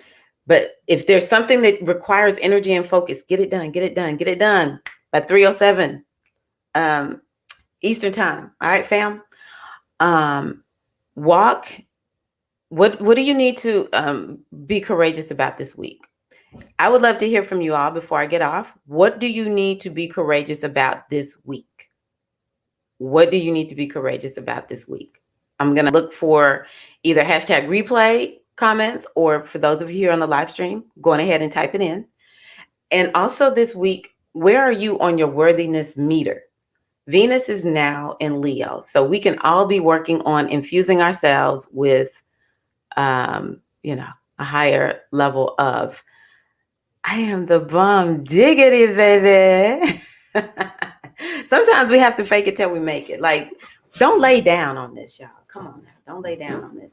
But if there's something that requires energy and focus, get it done, get it done, get it done by 3:07 Eastern time. All right, fam? Walk. What do you need to be courageous about this week? I would love to hear from you all before I get off. What do you need to be courageous about this week? What do you need to be courageous about this week? I'm going to look for either hashtag replay comments, or for those of you here on the live stream, going ahead and type it in. And also this week, where are you on your worthiness meter? Venus is now in Leo, so we can all be working on infusing ourselves with, a higher level of, I am the bomb diggity, baby. Sometimes we have to fake it till we make it. Like, don't lay down on this, y'all. Come on now. Don't lay down on this.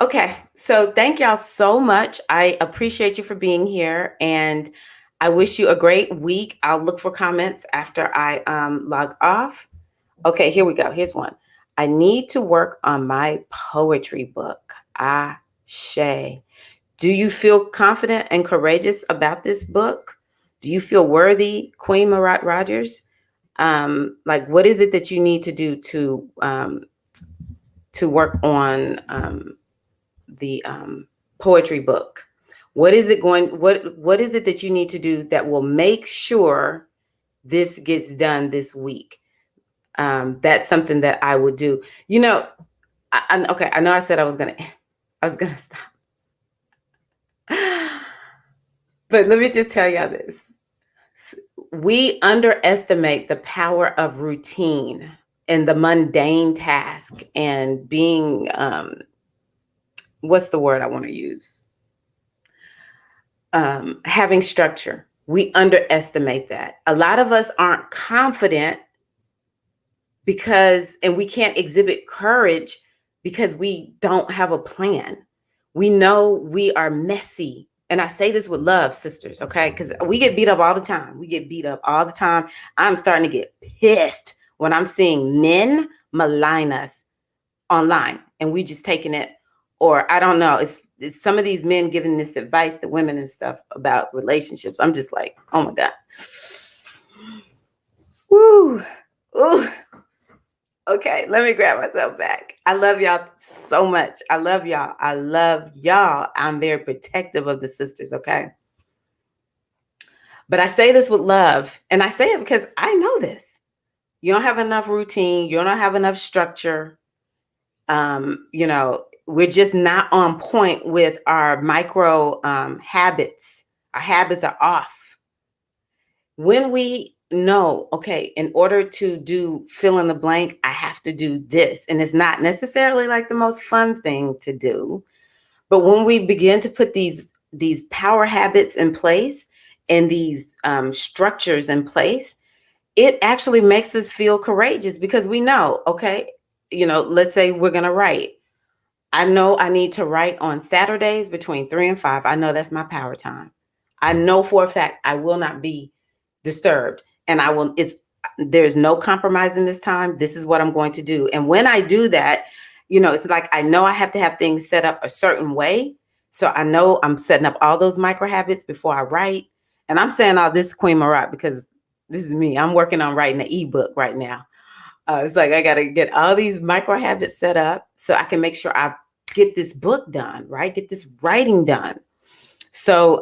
Okay, so thank y'all so much. I appreciate you for being here, and I wish you a great week. I'll look for comments after I log off. Okay, here we go. Here's one. I need to work on my poetry book. Ashe. Do you feel confident and courageous about this book? Do you feel worthy, Queen Marat Rogers? Like, what is it that you need to do to work on the poetry book? What is it what is it that you need to do that will make sure this gets done this week? That's something that I would do. Okay, I know I said I was gonna stop. But let me just tell y'all this. We underestimate the power of routine and the mundane task and being, what's the word I want to use? Having structure. We underestimate that. A lot of us aren't confident and we can't exhibit courage because we don't have a plan. We know we are messy. And I say this with love, sisters, okay? Because we get beat up all the time. We get beat up all the time. I'm starting to get pissed when I'm seeing men malign us online, and we just taking it, or I don't know. It's some of these men giving this advice to women and stuff about relationships. I'm just like, oh my God. Woo. Ooh. Okay, let me grab myself back. I love y'all so much. I love y'all. I love y'all. I'm very protective of the sisters, okay? But I say this with love, and I say it because I know this. You don't have enough routine. You don't have enough structure. We're just not on point with our micro habits. Our habits are off. When we know, okay, in order to do fill in the blank, I have to do this. And it's not necessarily like the most fun thing to do. But when we begin to put these power habits in place and these structures in place, it actually makes us feel courageous, because we know, okay, let's say we're going to write. I know I need to write on Saturdays between 3 and 5. I know that's my power time. I know for a fact I will not be disturbed. And there's no compromising this time. This is what I'm going to do. And when I do that, it's like I know I have to have things set up a certain way. So I know I'm setting up all those micro habits before I write. And I'm saying all this, Queen Marat, because this is me. I'm working on writing an ebook right now. It's like I got to get all these micro habits set up so I can make sure I get this book done, right? Get this writing done. So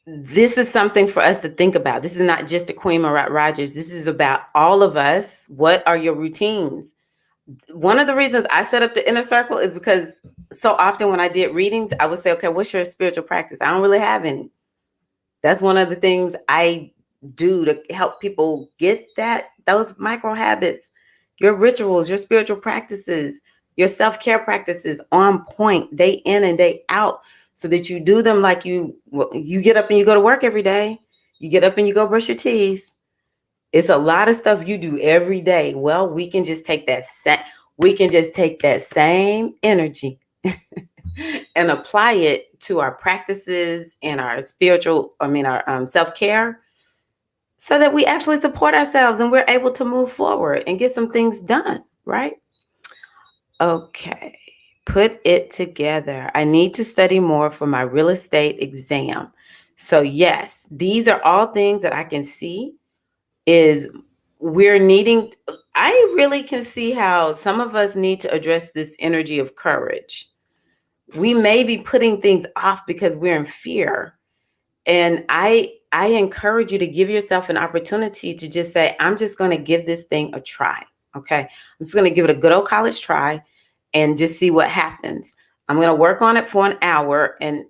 this is something for us to think about. This is not just a Queen Marat Rogers. This is about all of us. What are your routines? One of the reasons I set up the inner circle is because so often when I did readings, I would say, okay, what's your spiritual practice? I don't really have any. That's one of the things I do to help people get those micro habits, your rituals, your spiritual practices, your self-care practices on point day in and day out, so that you do them like you get up and you go to work every day. You get up and you go brush your teeth. It's a lot of stuff you do every day. Well, we can just take that same energy and apply it to our practices and our our self-care, so that we actually support ourselves and we're able to move forward and get some things done, right? Okay. Put it together. I need to study more for my real estate exam. So yes, these are all things that I can see is we're needing. I really can see how some of us need to address this energy of courage. We may be putting things off because we're in fear. And I encourage you to give yourself an opportunity to just say, I'm just going to give this thing a try. Okay. I'm just going to give it a good old college try and just see what happens. I'm going to work on it for an hour. And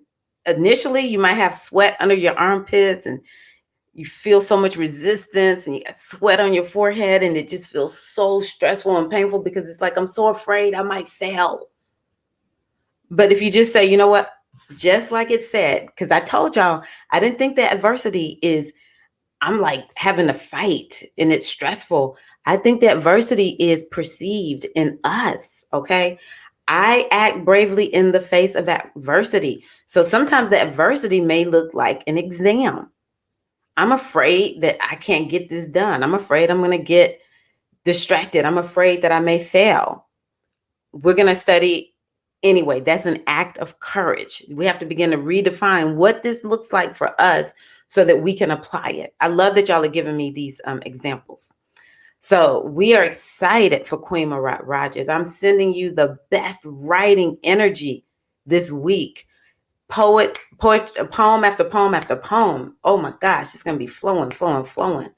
initially you might have sweat under your armpits and you feel so much resistance and you got sweat on your forehead and it just feels so stressful and painful because it's like, I'm so afraid I might fail. But if you just say, you know what, just like it said, because I told y'all, I didn't think that adversity I'm like having a fight and it's stressful. I think that adversity is perceived in us. Okay. I act bravely in the face of adversity. So sometimes the adversity may look like an exam. I'm afraid that I can't get this done. I'm afraid I'm going to get distracted. I'm afraid that I may fail. We're going to study anyway. That's an act of courage. We have to begin to redefine what this looks like for us so that we can apply it. I love that y'all are giving me these examples. So we are excited for Queen Marat Rogers. I'm sending you the best writing energy this week. Poem after poem after poem. Oh my gosh, it's going to be flowing, flowing, flowing.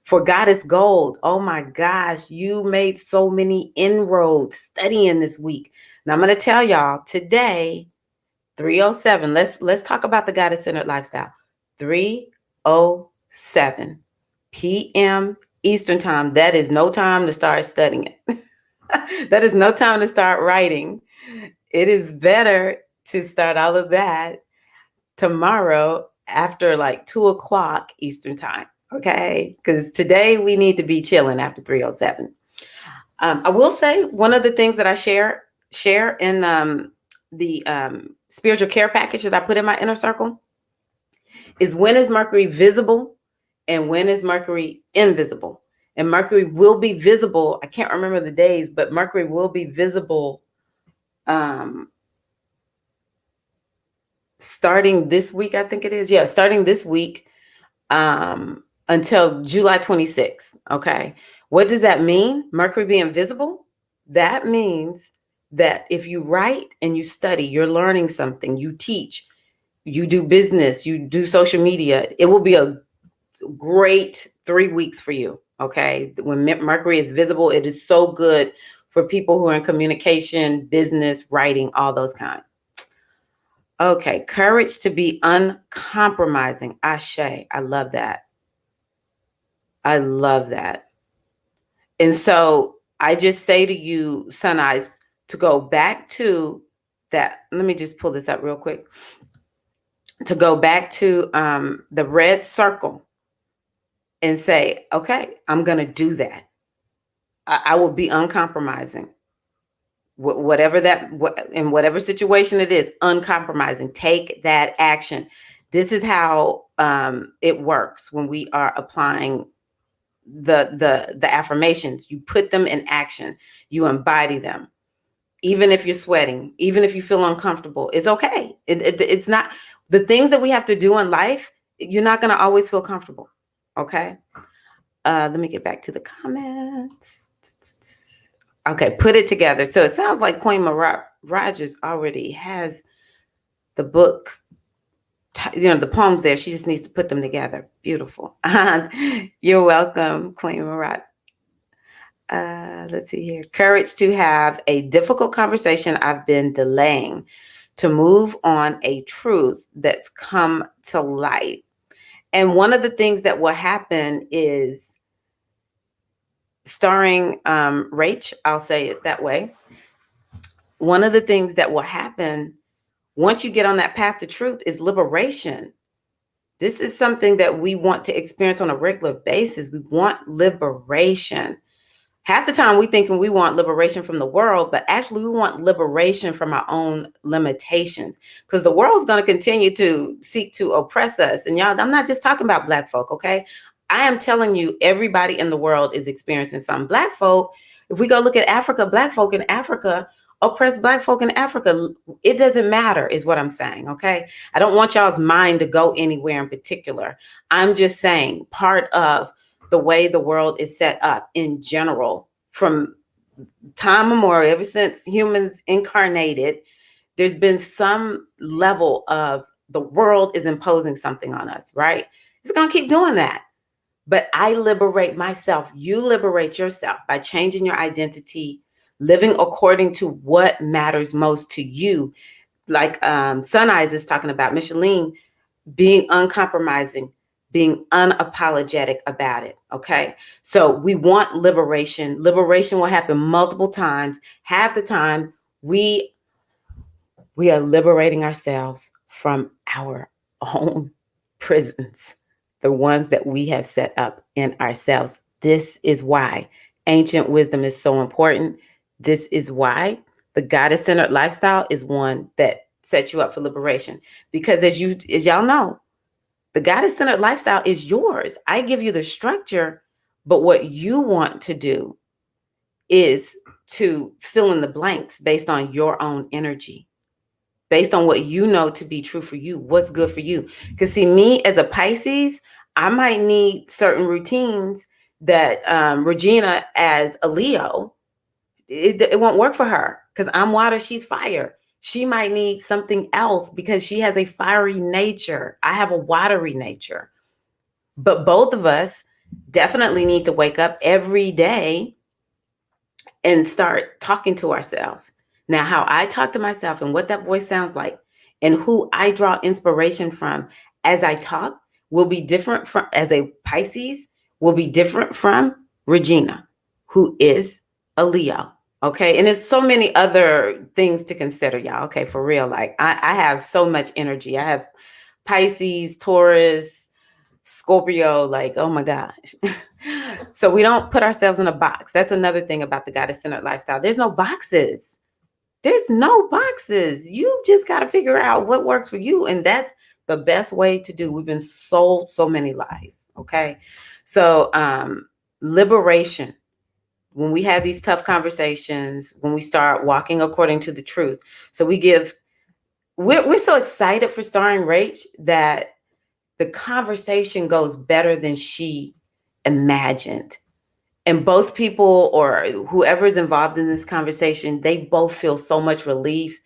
For Goddess Gold, oh my gosh, you made so many inroads studying this week. Now I'm going to tell y'all today, 3:07. Let's talk about the Goddess Centered Lifestyle. 3:07 p.m. Eastern Time. That is no time to start studying. That is no time to start writing. It is better to start all of that tomorrow after like 2 o'clock Eastern Time. Okay, because today we need to be chilling after 3:07. I will say one of the things that I share in the spiritual care package that I put in my inner circle is when is Mercury visible and when is Mercury invisible. And Mercury will be visible. I can't remember the days, but Mercury will be visible starting this week. I think it is. Yeah, starting this week. Until July 26th. Okay. What does that mean? Mercury being visible? That means that if you write and you study, you're learning something, you teach, you do business, you do social media, it will be a great 3 weeks for you. Okay. When Mercury is visible, it is so good for people who are in communication, business, writing, all those kinds. Okay. Courage to be uncompromising. Ashe. I love that. I love that. And so I just say to you, Sun Eyes, to go back to that. Let me just pull this up real quick. To go back to the red circle and say, okay, I'm going to do that. I will be uncompromising. Whatever that, in whatever situation it is, uncompromising, take that action. This is how it works when we are applying the affirmations. You put them in action, you embody them. Even if you're sweating, even if you feel uncomfortable, it's okay. It's not the things that we have to do in life. You're not going to always feel comfortable. Okay. Let me get back to the comments. Okay, put it together. So it sounds like Queen Rogers already has the book, the poems there. She just needs to put them together. Beautiful. You're welcome, Queen Marat. Let's see here. Courage to have a difficult conversation I've been delaying, to move on a truth that's come to light. And one of the things that will happen is, starring Rach, I'll say it that way. One of the things that will happen once you get on that path to truth is liberation. This is something that we want to experience on a regular basis. We want liberation. Half the time we thinking we want liberation from the world, but actually we want liberation from our own limitations, because the world's going to continue to seek to oppress us. And y'all, I'm not just talking about Black folk, okay? I am telling you, everybody in the world is experiencing something. Black folk, if we go look at Africa, Black folk in Africa oppress Black folk in Africa. It doesn't matter, is what I'm saying, okay? I don't want y'all's mind to go anywhere in particular. I'm just saying part of the way the world is set up in general, from time memorial, ever since humans incarnated, there's been some level of the world is imposing something on us, right? It's going to keep doing that. But I liberate myself. You liberate yourself by changing your identity, living according to what matters most to you. Like Sun Eyes is talking about, Micheline, being uncompromising, being unapologetic about it. Okay. So we want liberation. Liberation will happen multiple times. Half the time we are liberating ourselves from our own prisons, the ones that we have set up in ourselves. This is why ancient wisdom is so important. This is why the goddess-centered lifestyle is one that sets you up for liberation. Because as y'all know, the goddess-centered lifestyle is yours. I give you the structure, but what you want to do is to fill in the blanks based on your own energy, based on what you know to be true for you, what's good for you. Because see, me as a Pisces, I might need certain routines that Regina as a Leo, it won't work for her, because I'm water, she's fire. She might need something else because she has a fiery nature. I have a watery nature. But both of us definitely need to wake up every day and start talking to ourselves. Now, how I talk to myself and what that voice sounds like and who I draw inspiration from as I talk will be different from, as a Pisces, will be different from Regina, who is a Leo. Okay. And there's so many other things to consider, y'all. Okay. For real. Like I have so much energy. I have Pisces, Taurus, Scorpio, like, oh my gosh. So we don't put ourselves in a box. That's another thing about the goddess-centered lifestyle. There's no boxes. There's no boxes. You just got to figure out what works for you. And that's the best way to do. We've been sold so many lies. Okay. So liberation, when we have these tough conversations, when we start walking according to the truth. So we're so excited for starring Rach that the conversation goes better than she imagined. And both people, or whoever is involved in this conversation, they both feel so much relief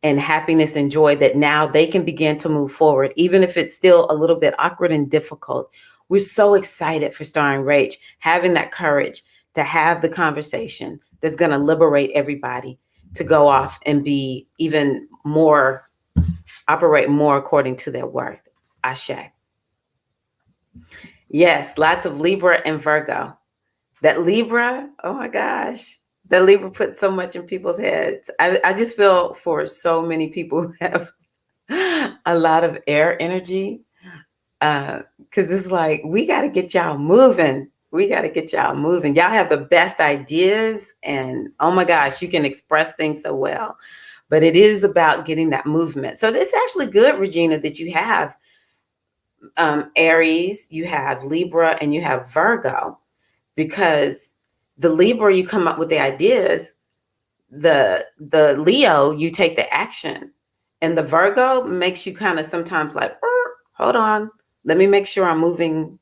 and happiness and joy that now they can begin to move forward, even if it's still a little bit awkward and difficult. We're so excited for starring Rach, having that courage to have the conversation that's going to liberate everybody to go off and be even more, operate more according to their worth. Ashe. Yes, lots of Libra and Virgo. That Libra, oh my gosh, that Libra puts so much in people's heads. I just feel for so many people who have a lot of air energy, because it's like, we got to get y'all moving. We got to get y'all moving. Y'all have the best ideas, and oh my gosh, you can express things so well. But it is about getting that movement. So it's actually good, Regina, that you have Aries, you have Libra, and you have Virgo, because the Libra, you come up with the ideas, the Leo, you take the action, and the Virgo makes you kind of sometimes like, hold on, let me make sure I'm moving,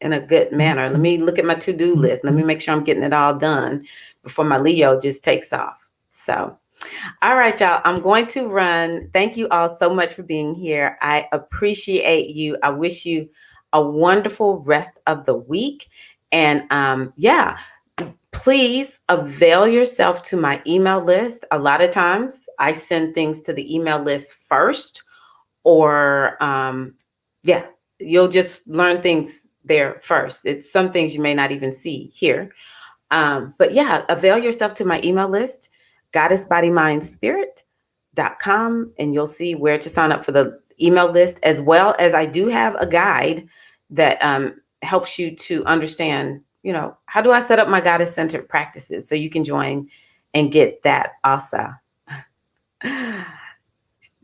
in a good manner. Let me look at my to-do list. Let me make sure I'm getting it all done before my Leo just takes off. So, all right, y'all, I'm going to run. Thank you all so much for being here. I appreciate you. I wish you a wonderful rest of the week. And yeah, please avail yourself to my email list. A lot of times I send things to the email list first, or yeah, you'll just learn things there first. It's some things you may not even see here. But yeah, avail yourself to my email list, goddessbodymindspirit.com, and you'll see where to sign up for the email list, as well as I do have a guide that helps you to understand, how do I set up my goddess-centered practices, so you can join and get that also.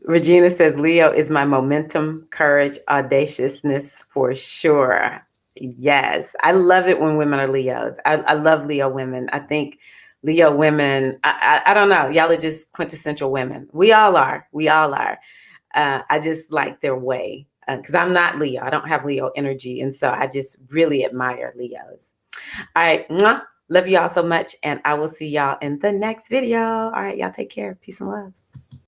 Regina says, Leo is my momentum, courage, audaciousness for sure. Yes, I love it when women are Leos. I love Leo women. I think Leo women, I don't know, y'all are just quintessential women. We all are. We all are. I just like their way, because I'm not Leo. I don't have Leo energy. And so I just really admire Leos. All right. Mwah. Love you all so much. And I will see y'all in the next video. All right. Y'all take care. Peace and love.